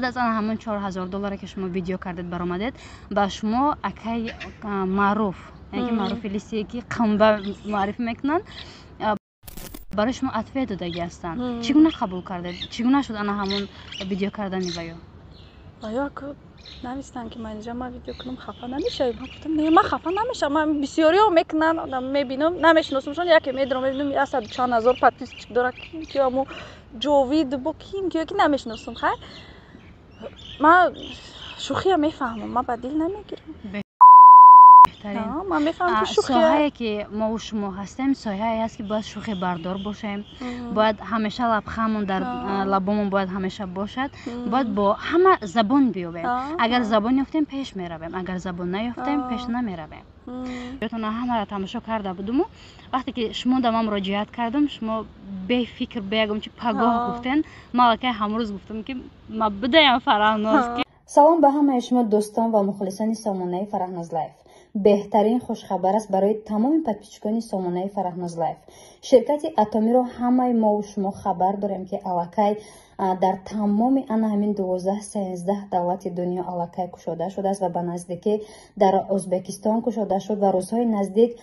از آن همون $4000 که شما ویدیو کردید برآمدید با شما اکی معروف یعنی که معروف لیستی که قنبه معرفی میکنن برای شما عطفه دادگی هستن چگونه قبول کردید چگونه شد آن همون ویدیو کردنی ویو آیا که نمیستن که من اینجا ما ویدیو کنم خفه نمیشه من گفتم نه من خفه نمیشم من بسیاری ها میکنن آدم میبینم نمیشناسمشون یکی میدونم میبینم 100,000 پاتیس داره که همو جاوید با کیم که نمیشناسم خیر من شوخی ها میفهمم من بدیل نمیگیرم من میفهمم که شوخی سایه‌ای که ما و شما هستیم سایه‌ای است که باید شوخی بردار باشیم باید همیشه لبخندمون در لبمون باید همیشه باشد باید با همه زبان بیابیم اگر زبان یافتیم پیش میرویم اگر زبان نیافتیم پیش نمیرویم یادتون همه را تماشا کرده بودم و وقتی که شما در من مراجعت کردم شما به فکر بگم چه پگاه گفتین ما که همروز گفتم که ما بدیم فرهناز سلام به همه شما دوستان و مخلصان سامانه فرهناز لایف بهترین خوشخبر است برای تمام پادپیچکان سامانه فرهناز لایف شرکت اتمی رو همه ما و شما خبر داریم که الکی در تمام آن همین 12-13 دولت دنیا الکی کشاده شده است و به نزدیکی در ازبکستان کشاده شد و روزهای نزدیک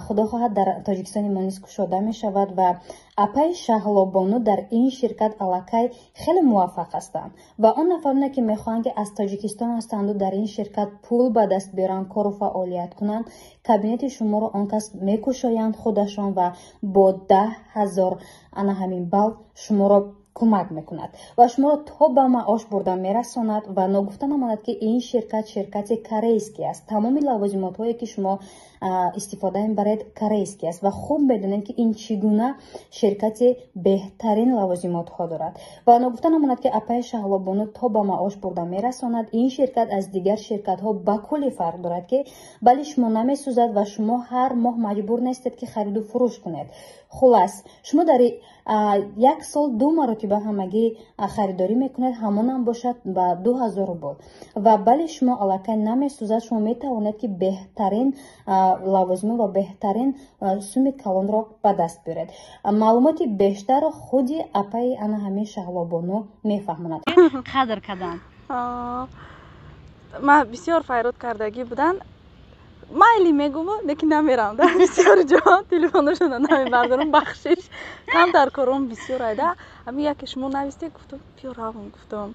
خدا خواهد در تاجیکستان ما نیز کشاده می شود و اپای شهلابانو در این شرکت الکی خیلی موفق هستند و اون نفرانی که میخواهند که از تاجیکستان هستند و در این شرکت پول به دست بیارن کار و فعالیت کنند کابینت شما رو آن کس میکشایند خودشان و با 10,000 آن همین بال شما رو کمک میکند و شما را تا به معاش بردن میرساند و نگفته نماند که این شرکت کره‌ایسکی است تمام لوازمات هایی که شما استفاده میبرید کره‌ایسکی است و خوب بدونید که این چگونه شرکت بهترین لوازمات ها دارد و نگفته نماند که اپای شهلابانو تا به معاش بردن میرساند این شرکت از دیگر شرکت ها به کلی فرق دارد که بلی شما نمیسوزد و شما هر ماه مجبور نیستید که خرید و فروش کنید خلاص شما در یک سال 2 مرتبه همگی خریداری میکنید همان هم باشد با 2,000 روبل و بلی شما الکی نمیسوزد شما میتوانید که بهترین لوازم و بهترین سوم کلان را به دست بیارید معلومات بیشتر خودی اپای انا همه شهلابانو میفهماند قدر کردن ما بسیار فایرات کردگی بودن مایلی میگم لیکن نمیرم در بسیار جا تلفنشون نمیبردارم بخشش کم در کارم بسیار ایده اما یکی شما نویسته گفتم بیا روم گفتم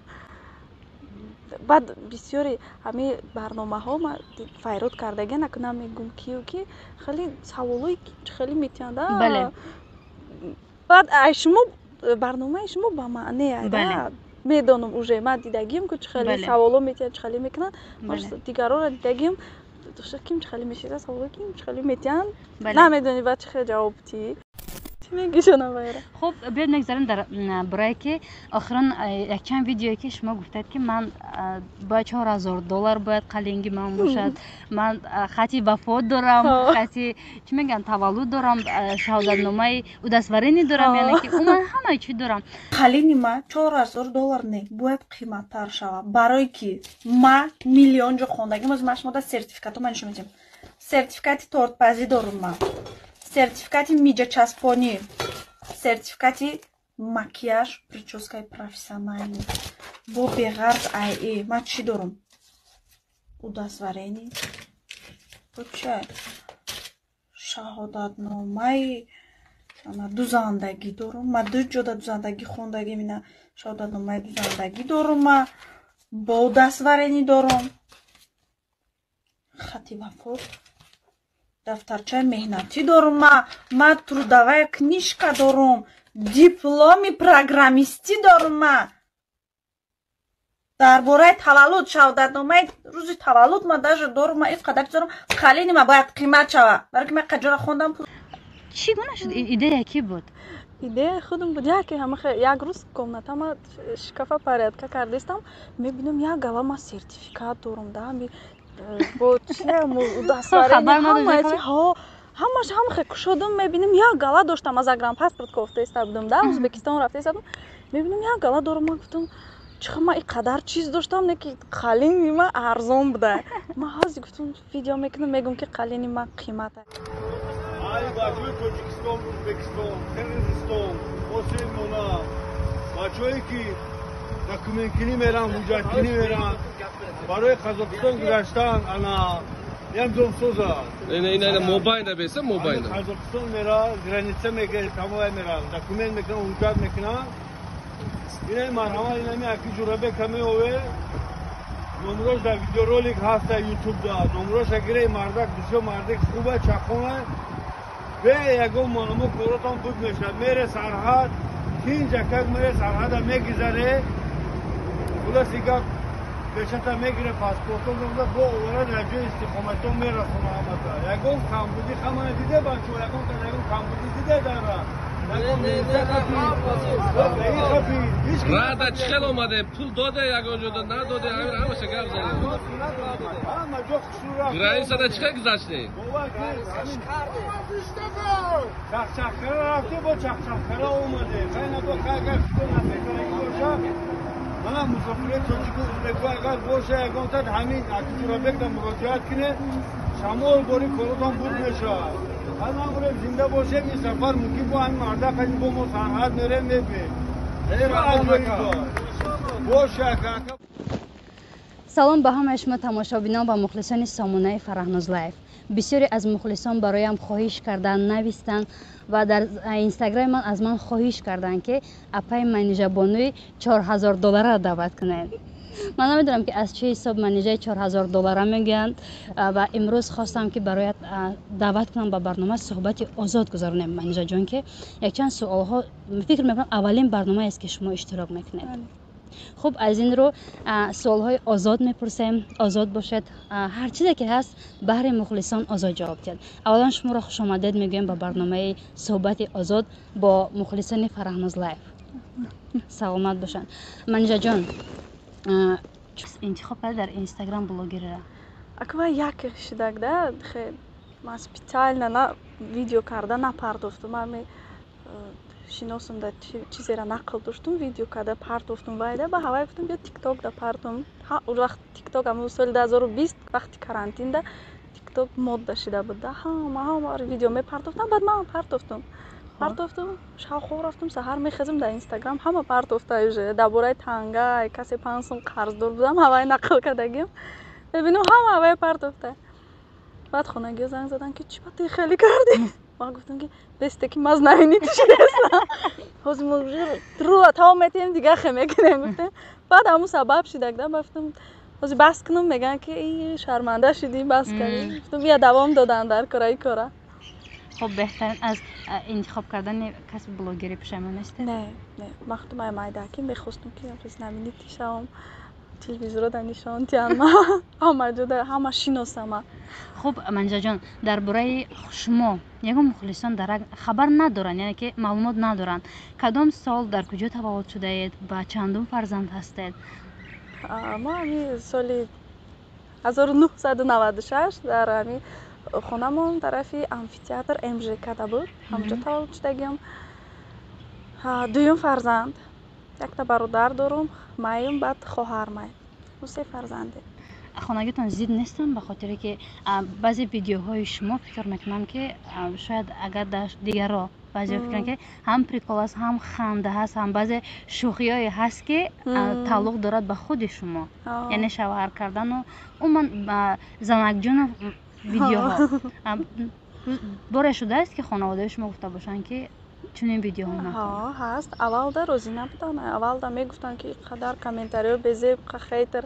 بعد بسیاری همه برنامه ها ما فایرات کردگی نکنم میگم کیو کی خیلی سوالایی خیلی میتونده بله بعد شما برنامه شما با معنی ایده میدونم اوجه من دیدگیم که خیلی سوالا میتونن خیلی میکنن باش دیگران را دیدگیم دوست کیم خیلی میشه سوال کیم خیلی میتونن نمیدونی بعد چه جواب تی میگیشون باید خب بیاید نگذاریم در برای که آخرا یک چند ویدیویی که شما گفتید که من با $4,000 باید قلنگی من باشد من خطی وفات دارم خطی چی میگن تولد دارم شهادت نامه او دستورینی دارم یعنی که من همه چی دارم قلینی ما $4,000 نه باید قیمت تر شود برای که ما میلیون جا خوندگیم از مشموده سرتیفیکاتو من نشون میدم سرتیفیکات تورتپزی دارم من سرتیفикати миҷачаспонӣ сертификати макияж прическаи профессиональный бо беғарз ае ман чӣ дорам удасварени ча шаҳодатномаи дузандагӣ дорам ма 2 ҷода дузандагӣ хондагим ина шаҳодатномаи дузандагӣ дорам ма бо удасварени дорам хати вафот дафтарчаи меҳнатӣ дорам ма трудовая книжка дорам дипломи программистӣ дорам дар бораи таваллуд шаҳодатномаи рӯзи таваллуд ма даже дорам ин қадар дорам қалини ма бояд қимат шава барои ки ман қаҷора хондам чӣ гуна шуд идея ки буд идея худам буд яке як рӯз комнатама шикафа порядка кардистам мебинам як гала ма сертификат дорам да бо дастварени ҳамаш ҳамахе кушодам мебинам як гала доштам аз загранпаспорт кофтаиста будам да ӯзбекистон рафтаистам мебинам як гала дорам ман гуфтам чихо ман ин қадар чиз доштам неки қалини ман арзон буда ман ҳази гуфтам видео мекунам мегум ки қалини ман қимат ай бачаҳои тоҷикистон ӯзбекистон қирғизистон ҳосилмона бачаҳое ки دکومنتینی میرن حجتینی میرن برای قزاقستان گذاشتن انا یم دومسوزا اینا موبایل بیسه موبایل قزاقستان میره گرانیته میگیره تمام میرن دکومنت میکنن حجت میکنن اینا مرحمه اینا می اکی جورابه کمی اوه نمروش در ویدیو رولیک هست در یوتیوب دا نمروش اگره مردک بسیار مردک خوبه چخونه و یکو مانمو کورتان بود میشه میره سرحد تین جکک میره سرحد میگذاره خدا سیگه بشتا میگیره پاسپورتون دمده با اوره در جو استقامتون میره خونه همتا یکو کمبودی خمانه دیده بچه یکو کمبودی دیده داره رادا چخل اومده پول داده یگان جدا نداده همه شکر زنه گرانی ساده چخل گذاشته چخچخکره رفته با چخچخکره اومده خیلی با که اگر شده نفیترکی باشه من مسافره تاجیک ازبکو اگر باشه یگان تد همین اکی را بکن مراجعت کنه شمال باری کارتان بود میشه هر من برای زنده باشه این سفر ممکن با همین مرده قدی با ما سرحد میره میبین باشه салом ба ҳамаи шумо тамошобинон ва мухлисони сомонаи фараҳноз лайв. бисёре аз мухлисон бароям хоҳиш карданд навистанд ва дар инстаграми ман аз ман хоҳиш карданд ки апаи манижабонуи $4000 даъват кунед. ман намедонам ки аз чӣ ҳисоб манижаи $4000 мегӯянд ва имрӯз хостам ки бароят даъват кунам ба барнома суҳбати озод гузаронем. манижаҷон ки якчанд суолҳо фикр мекунам аввалин барномаест ки шумо иштирок мекунед. خب از این رو سوال های آزاد میپرسیم ازاد باشد هر چیزی که هست بهر مخلصان آزاد جواب دهید. اولا شما را خوش آمدید میگویم به برنامه صحبت آزاد با مخلصان فرهناز لایف. سلامت باشن. منیجا جان انتخاب کرد در اینستاگرام بلاگر را аква як шидагда хел ман специально на видео карда напардофтум ами шиносум да чизера нақл доштум видео карда партофтум вайда ба ҳавай гуфтум бия тикток да партум вақт тикток ам соли 2020 вақти карантинда тикток модда шида буд да ҳама видео мепартофтам баъд ман партофтум шавқо рафтум саҳар мехезим дар инстаграм ҳама партофта уже дар бораи тангай касе 5 сум қарздор будам ҳавай нақл кардагим бибинем ҳама ҳавай партофта баъд хонагиҳо занг задан ки чӣ ба ту хеле кардӣ ман гуфтам ки бесте ки маз наинӣ тишидестам ҳозир мо рӯа тамом метем дига хе мекунем гуфтем баъд ҳамун сабаб шидагда гуфтам ҳозир бас кунам меган ки шарманда шудӣ бас кардӣ гуфтам бия давом додан дар кораи кора. خب بهترین از انتخاب کردن کسب بلاگری پشیمان نیستی؟ نه وقتی من مایداکی میخواستم که روز نمینی تیشم تلویزیون رو نشون تیام همه جدا همه شناسم. خب منیجا جان درباره شما یکم مخلصان در خبر ندارن یعنی که معلومات ندارن کدام سال در کجا تولد شده اید با چندم فرزند هستید؟ ما همین سالی 1996 در همین خونمون طرفی امفی‌تئاتر MJK بود همونجا تولد شدگیم. دویم فرزند یک تا برادر دارم مایم بعد خواهر مای سه فرزنده. خانگیتون زید نیستن به خاطری که بعضی ویدیوهای شما فکر میکنم که شاید اگر در دیگرها بعضی فکرن که هم پریکول است هم خنده هست هم بعضی شوخیایی هست که تعلق دارد به خود شما یعنی شوهر کردن و عموما زنک ویدیوها باره شده است که خانواده شما گفته باشن که چنین ویدیوها نکنید؟ هست. اول در روزی نبودن اول در میگفتن که قدر کامنتاریو بزیب خیتر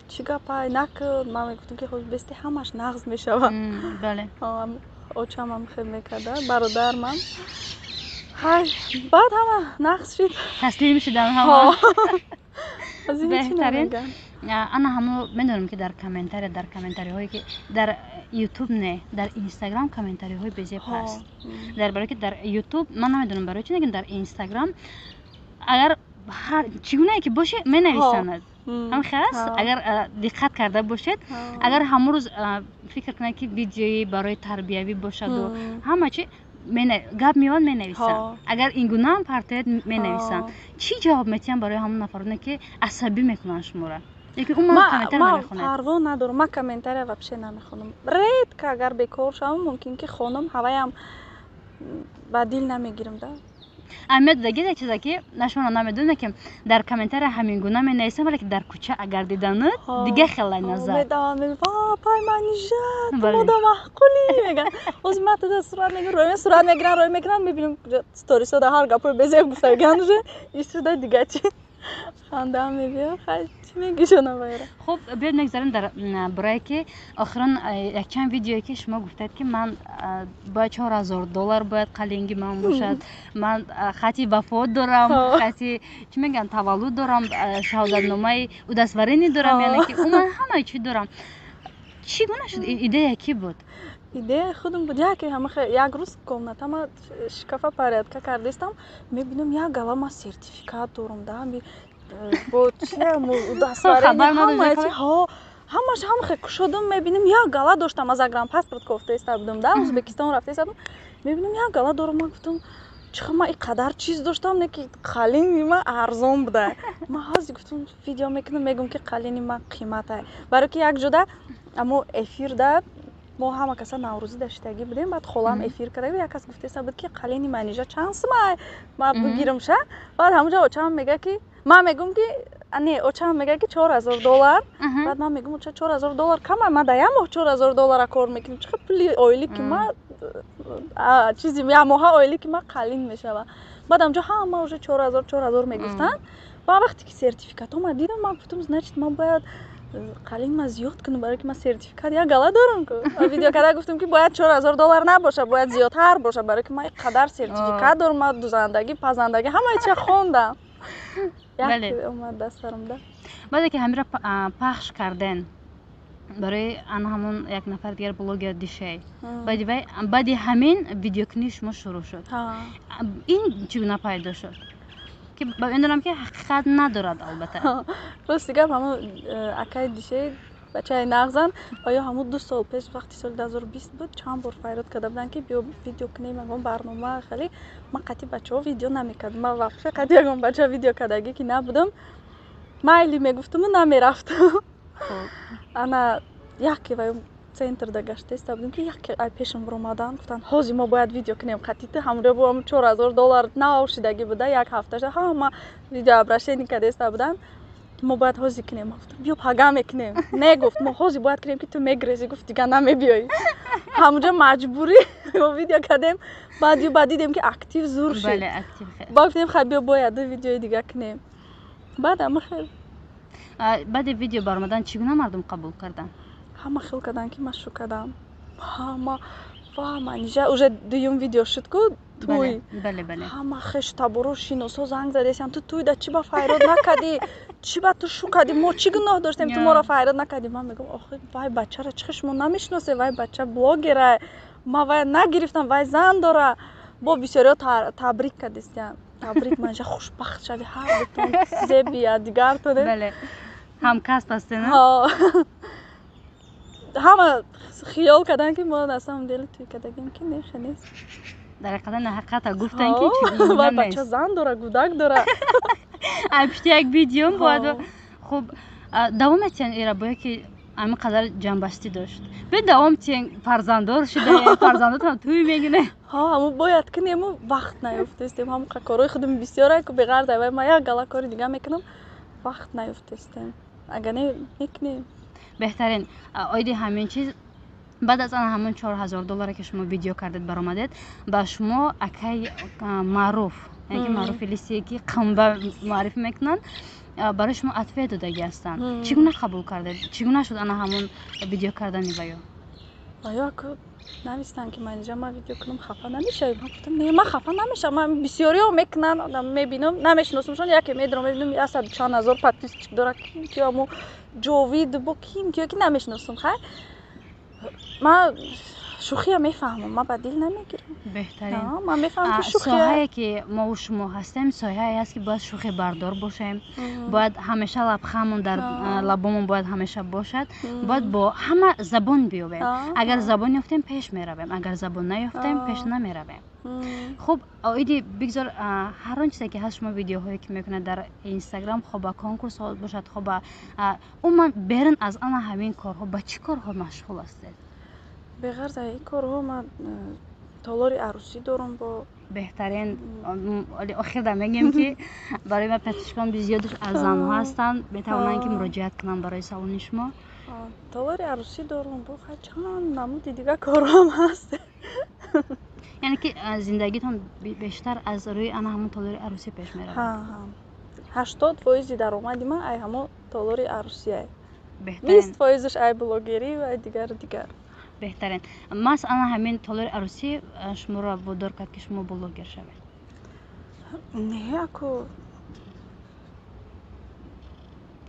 چی گپای نکرد من میگفتم که خود بسته همش نقض میشود. بله اوچم هم خیلی میکرده برادر من بعد همه نقض شد تسلیم شدن همه. بهترین انا همو میدونم که در کامنتاری هایی که در یوتیوب نه در اینستاگرام کامنتاری های بزیب هست برای که در یوتیوب من نمیدونم برای چی نگن در اینستاگرام اگر هر چگونه که باشه می نویسند هم خاص اگر دقت کرده باشید اگر همون روز فکر کنید که ویدیویی برای تربیوی باشد و همه چی گپ میوان می نویسن اگر این گونه هم پرتید می نویسن چی جواب میتین برای همون نفرانی که عصبی میکنن شما را یکی اون کامنتر نمیخونه پروا ندارم من کامنتر واپشه نمیخونم رید که اگر بکار شوم ممکن که خونم هوایم با دل نمیگیرم ده اهمیت دیگه یک چیزی که نشون نمیدونه که در کامنتر همین گونه می نویسن ولی که در کوچه اگر دیدن دیگه خیلی نظر میدان وا پای من نجات مدا معقولی میگن از ما تو صورت میگیرن روی میگیرن میبینیم استوریس رو هر گپو بزنیم گفتگان جو ایستاده دیگه چی خندم میبینم خیلی چی میگی شما باید. خب بیاد نگذاریم در برای که آخرا یک چند ویدیویی که شما گفتید که من با $4000 باید قلنگی من باشد، من خطی وفات دارم، خطی چی میگن تولد دارم، شهادتنامه او دستورینی دارم، یعنی که من همه چی دارم. چگونه شد ایده کی بود؟ ایده خودم بود که همه یک روز کامنتا ما شکافه پریدکا کردستم میبینم یک گلا ما سرتیفیکات دارم دارم با چی دستورینی همه ها همش هم خیلی شدم میبینم یک گلا داشتم از اگرام پاسپورت کوفته استادم در ازبکستان رفته استادم میبینم یک گلا دارم من گفتم چخه ما اینقدر چیز داشتم نه که قالینی ما ارزان بوده ما هازی گفتم ویدیو میکنم میگم که قالینی ما قیمته برای که یک جدا اما افیر ده ما همه کسا نوروزی داشتگی بودیم بعد خالم افیر کرده یک کس گفته بود که قالینی منیجا چند ما بگیرم شه بعد همونجا اوچام میگه که ما میگم که نه اوچام میگه که $4000 بعد من میگم $4000 کمه ما دایم $4000 کار میکنیم چه پلی اویلی که ما چیزی یا ماها اویلی که ما قالین میشه بعد همونجا همه اوج $4000 میگفتن با وقتی که سرتیفیکات ما دیدم ما گفتم значит ما باید قالین ما زیاد کنم برای که ما سرتیفیکات یا گلا دارم که ویدیو کدا گفتم که باید $4000 نباشه باید زیادتر باشه برای که ما اینقدر سرتیفیکات دارم ما دوزندگی پزندگی همه چی خوندم بله اومد دستم ده بعد که همین را پخش کردن برای آن همون یک نفر دیگر بلاگر دیشه بعد همین ویدیو کنی شما شروع شد این چگونه پیدا شد که میدونم که حقیقت ندارد البته راست دیگه همون اکای دیشه بچه نغزن آیا همون 2 سال پیش وقتی سال 2020 بود چند بار فایرات کرده بودن که بیا ویدیو کنیم میگم برنامه خیلی من قطعی بچه ها ویدیو نمیکردم من واقعا قطعی اگم بچه ویدیو کردگی که نبودم مایلی میگفتم و نمیرفتم انا یکی و центр да гаште стабдим ки як ай пешам омадан гуфтанд ҳози мо бояд видео кунем қатита ҳамра бо $4000 наошидагӣ буда як ҳафташа ҳама видео обращение кардеста буданд мо бояд ҳози кунем гуфтам биё пага мекунем мегуфт мо ҳози бояд кунем ки ту мегрезӣ гуфт дига намебиёӣ ҳамҷа маҷбурӣ мо видео кардем баъд дидем ки актив зур шуд ба гуфтем хай биё бояд видеои дига кунем баъд ама хел баъди видео баромадан чӣ гуна мардум қабул кардан ҳама хел карданд ки ман шукадам ҳама ва манижа уже дуюм видео шуд ку туй ҳама хеш таборо шиносо занг задесам ту туйда чӣ ба файрод накардӣ чӣ ба ту шукадӣ мо чӣ гуноҳ доштем ту моро файрод накардӣ ман мегӯм охир вай бачаро чӣ шумо намешиносед вай бача блогера ма вай нагирифтам вай зан дора бо бисёриҳо табрик кардистям табрик манижа хушбахт шави ҳар дутон зеби ядигар туде ҳамкасб ҳастед ҳама хиёл карданд ки мо на самом деле туй кардагим ки не нест дар ҳақиқат ҳақиқата гуфтан ки ва бача зан дора гудак дора пишти як видеом бояд хуб давом етен ира боя ки ами қадар ҷанбастӣ дошт бе давом тен фарзанддор шуда фарзандотам туй мегине ҳамун бояд кунему вақт наёфтестем ҳамун корои худам бисёре ку беғар давай ма як гала кори дига мекунам вақт наёфтестем агар не мекунем беҳтарин оиди ҳамин чиз баъд аз ан ҳамон $4000 ки шумо видео кардед баромадед ба шумо акай маъруф яки маъруфи лисие ки қамба маърифӣ мекунанд барои шумо атфия додагӣ ҳастанд чӣ гуна қабул кардед чӣ гуна шуд ана ҳамон видео кардани ваё ваё ку навистанд ки манижа ма видео кунам хафа намешавӣ ман гуфтам не ман хафа намешавам ман бисёриҳо мекунанд одам мебинам намешиносамшон яке медонам мебинам асад чанд ҳазор подписчик дора ки амо ҷовид бо ким ки намешиносам хай ман шӯхия мефаҳмам ман ба дил намегирам беҳтарин ман мефаҳмам ки соҳае ки мо у шумо ҳастем соҳае аст ки бояд шӯхӣ бардор бошем бояд ҳамеша лабхамон дар лабомон бояд ҳамеша бошад бояд бо ҳама забон биёбем агар забон ёфтем пеш меравем агар забон наёфтем пеш намеравем хуб оиди бигзор ҳар он чизе ки ҳаст шумо видеоҳое ки мекунед дар инстаграм хо ба конкурсҳо бошад хо ба умуман берун аз ана ҳамин корҳо ба чӣ корҳо машғул ҳастед беғарз аз ин корҳо ман толори арӯсӣ дорам бо بهترین آخر در میگیم که برای ما پزشکان بسیارش از زنها هستند میتوانند که مراجعت کنند برای سالن شما. تالار عروسی دارم بخواه چند نمودی دیگه کارم هست. یعنی که زندگیتون بیشتر از روی آن همون تالار عروسی پیش میره. 80% درآمد من ای همون تالار عروسیه. بهترین 20%ش ای بلاگری و دیگر. بهترین. مثلا همین تالار عروسی شما را وادار کرد که شما بلاگر شوید. نه اکو.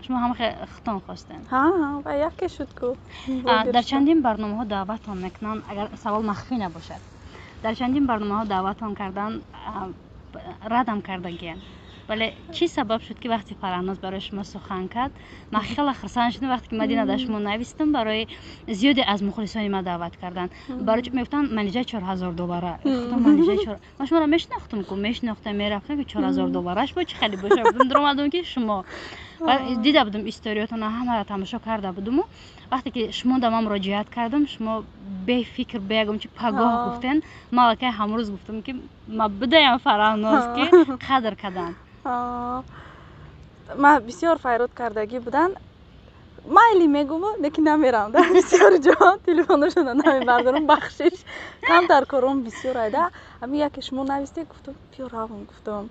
شما هم ختان خواستین. و یکی شد کو. در چندین برنامه ها دعوتتان میکنن اگر سوال مخفی نباشد. در چندین برنامه ها دعوتتان کردن ردم کردن. ولی چی سبب شد که وقتی فرهناز برای شما سخن کرد من خیلی خرسان شدم وقتی که مدینه در شما نوشتم برای زیادی از مخلصان ما دعوت کردن برای چی میگفتن منیجر $4000 گفتم منیجر 4 من شما را میشناختم که میشناختم میرفتم که $4000 با چه خیلی باشه بودم درآمدم که شما دیده بودم استوریاتون همه را تماشا کرده بودم وقتی که شما در من مراجعت کردم شما به فکر بگم که پگاه گفتن ما که همروز گفتم که ما بدایم فرهناز که قدر کردن ما بسیار فایرات کردگی بودن مایلی میگم لیکن نمیرم در بسیار جا تلفنشون نمیبردارم بخشش کم در کارم بسیار ایده اما یکی شما نویسته گفتم بیا روم گفتم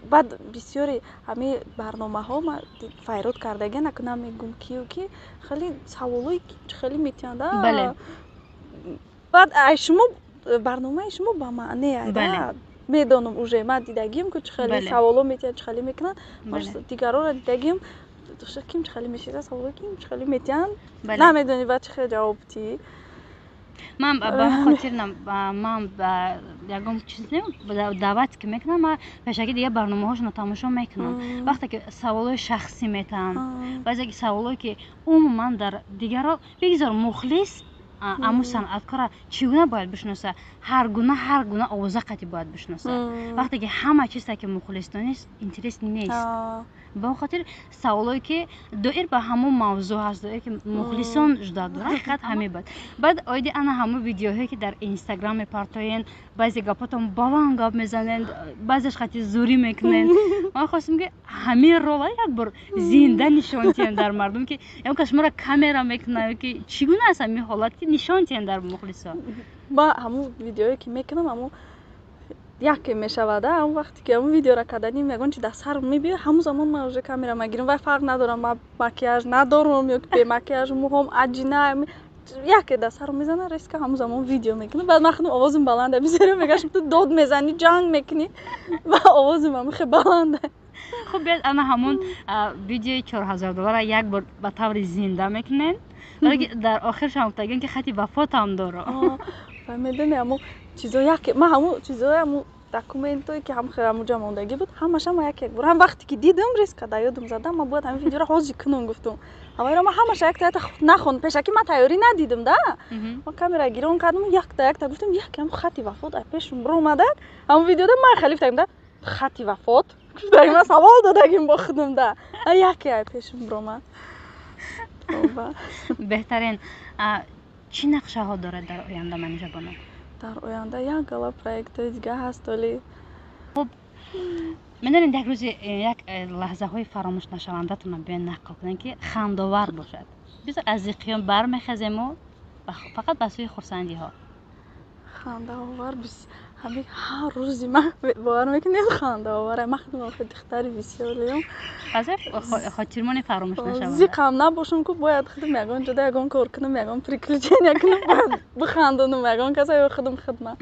بعد بسیاری همه برنامه ها ما فایرات کردگی نکنم میگم کیو کی خیلی سوالایی خیلی میتونده بله بعد شما برنامه شما با معنی ایده میدونم اوجه ما دیدگیم که خیلی سوالا میتونن خیلی میکنن باش دیگران را دیدگیم دوست کیم خیلی میشه سوالا کیم خیلی میتونن نمیدونی بعد چه جواب تی من به خاطر من یکم چیز نیم دعوت که میکنم من پیشکی دیگه برنامه هاشون تماشا میکنم وقتی که سوالای شخصی میتونن بعضی که سوالایی که عموما در دیگران بگذار مخلص امو صنعتکار چگونه باید بشناسه هر گونه آوازه قطعی باید بشناسه وقتی که همه چیز که مخلص نیست اینترست نیست به خاطر سوالایی که دایر به همون موضوع هست دایر که مخلصان جدا دارن خط همه بعد آیدی انا همون ویدیوهایی که در اینستاگرام میپارتاین بعضی گپاتون بالان گپ میزنن بعضیش خطی زوری میکنن من خواستم که همه رولا یک بار زنده نشون تین در مردم که یا کشما را کامera میکنه که چگونه است این حالت که نشون تین در مخلصا با همون ویدیویی که میکنم همون یکی میشود اون وقتی که اون ویدیو را کردنی میگن چی در سر میبینه همون زمان من روز کامera میگیرم و فرق ندارم من مکیاژ ندارم یا که مکیاژ موهام عجینه یکی در سر میزنه ریسک همون زمان ویدیو میکنه بعد من خودم آوازم بلنده میذارم میگم تو داد میزنی جنگ میکنی و آوازم خیلی بلنده خب بیاد انا همون ویدیوی $4000 یک بار به طور زنده میکنن ولی در آخرش هم گفتن که خطی وفات هم داره فهمیدین همون چیزایی که من همون چیزایی همون داکومنتایی که هم خیلی مونجا موندگی بود همش هم یک بار هم وقتی که دیدم ریسک در یادم زدم من باید همین ویدیو را حاضر کنم گفتم اما من همش یک تا نخون پیشکی من تیاری ندیدم ده من کامera گیرون کردم یک تا گفتم یک هم خطی وفات پیشم برو اومد همون ویدیو ده من خلیف دیدم خطی وفات برای من سوال دادگیم با خودم ده یکی پیشم برو اومد بهترین چی نقشه ها داره در آینده منیجر بانو؟ در آینده یک گلا پروژه دیگه هست ولی خب میدونید یک روز یک لحظه های فراموش نشونده تون رو بیان نقل کنین که خندآور باشد بذار از قیام برمیخزیم و فقط بسوی خرسندی ها خندآور بس همین هر روزی من باور میکنم خندآوره من خودم خود دختری بسیاریم از خاطرمون فراموش نشونده زیقم نباشم که باید خودم یگان جدا یگان کار کنم یگان پریکلیچین یگان بخندونم یگان کسایی خودم خدمت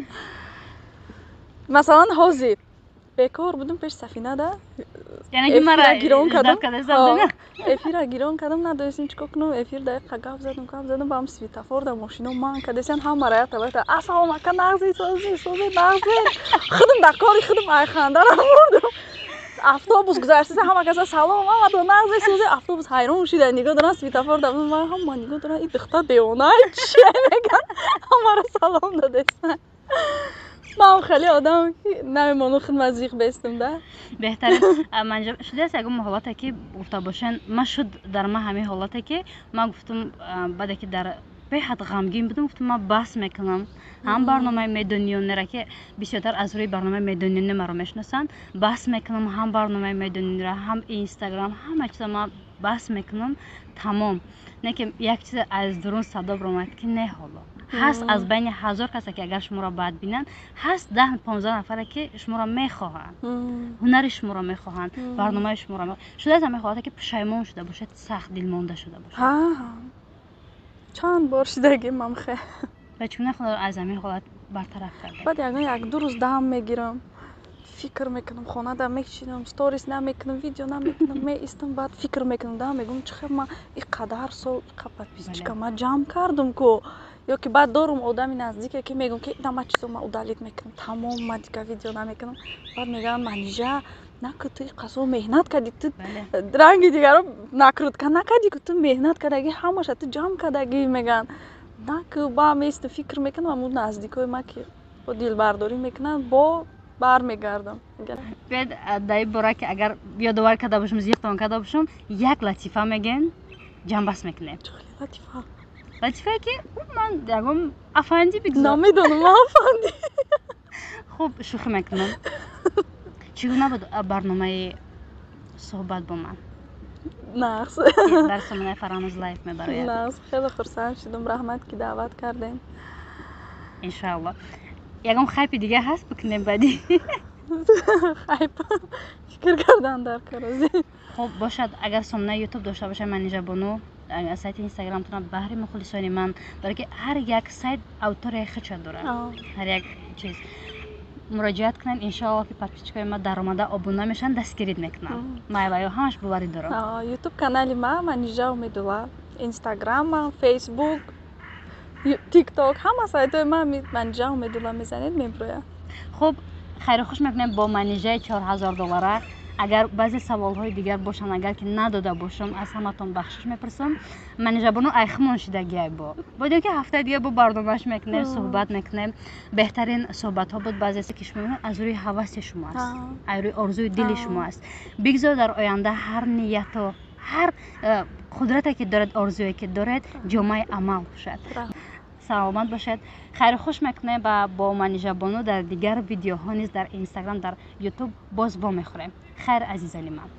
مثلا حاضر بکار بودم پیش سفینه ده یعنی که مرا گیرون کردم افیر گیرون کردم نداشتم چیکار کنم افیر دقیقه گپ زدم با هم سویتافور در ماشینو من کدیسن هم مرا تا السلام علیکم نغزی سوزی نغزی خودم در کاری خودم ای خنده را بردم اتوبوس گذشته همه کسا سلام محمد و نغزی سوزی اتوبوس حیران شد نگاه دارن سویتافور در من هم نگاه دارن این دختر دیوانه چی میگن همه سلام دادن من خیلی آدم که نمیمونم خدمت زیق بیستم ده بهتره منجر شده است اگه حالاتی که گفته باشن من شد در ما همه حالاتی که من گفتم بعد که در беҳад ғамгин будам. Гуфтам ман баҳс мекунам. ҳам барномаи медунёнеро ки бисёртар аз рӯи барномаи медунёне маро мешиносанд баҳс мекунам, ҳам барномаи медунёнеро, ҳам инстаграм, ҳама чиза ман баҳс мекунам. Тамом. Не ки як чиз аз дурун садо баромад ки не ҳоло ҳаст аз байни 1000 касе ки агар шуморо баъд бинанд ҳаст 10-15 нафаре ки шуморо мехоҳанд, ҳунари шуморо мехоҳанд, барномаи шуморо шудаатан мехоҳад ки пушаймон шуда бошед, сахт дилмонда шуда бошед. чанд бор шудагим мамхе ва чуна худо аз ҳамин ҳолат бартараф карда. баъд як ду рӯз дам мегирам, фикр мекунам, хонада мечинам, сторис намекунам, видео намекунам, меистам, баъд фикр мекунам, дам мегум чиқар ман иқадар сол иқа подписчика ман ҷамъ кардам ку ё ки баъд дорум одами наздике ки мегум ки нама чизо ман удалит мекунам, тамом ман дигар видео намекунам. баъд мегӯям манижа наку ту иқасо меҳнат кардӣ, ту ранги дигаро накрутка накардӣ ку ту меҳнат кардагӣ, ҳамаша ту ҷамъ кардагӣ меган. наку ба меистам фикр мекунам, аму наздикои ман ки бо дилбардорӣ мекунанд бо бармегардам. бед дай бора ки агар ёдовар карда бошам, зиёқтон карда бошам, як латифа мегӯем, ҷамъбас мекунем. латифа латифае ки ман ягон афанди бигзор намедонам ман афанди. хуб шӯхӣ мекунам. чӣ гуна буд барномаи суҳбат бо ман нақс дар сомонаи Фараҳноз лайв мебарояд? нақс хеле хурсанд шудам, раҳмат ки даъват кардем. иншоалло. ягон хайпи дига ҳаст бикунем баъди? хайп фикр кардан дар карози. хуб бошад, агар сомонаи ютуб дошта бошад манижа бону сайти инстаграмтона баҳри мухлисони ман, барои ки ҳар як сайт авторияи худша дорад, ҳар як чиз муроҷиат кунанд. иншоалло ки подписчикои ма даромада обуна мешаванд, дастгирид мекунанд. майваё ҳамаш боварӣ дорам. ютуб канали ман манижа умедулла, инстаграм, фейсбук, тикток, ҳама сайтои ман манижа умедулла мезанед меброяд. хуб хайру хуш мекунем бо манижаи $4000. агар баъзе саволҳои дигар бошанд, агар ки надода бошам, аз ҳаматон бахшиш мепурсам. манижабону айхмон шидагиай боиде ки ҳафтаи дигар бо барномааш мекунем, суҳбат мекунем. беҳтарин суҳбатҳо буд баъзесе ки шумо аз рӯи ҳаваси шумо аст, аз рӯи орзуи дили шумо аст. бигзор дар оянда ҳар нияту ҳар қудрате ки дорад, орзуе ки дорад ҷомаи амал бошад. саломат бошед. хайру хуш мекунем ва бо манижабону дар дигар видеоҳо низ дар инстаграм, дар ютуб боз вомехӯрем. хайр азизони ман.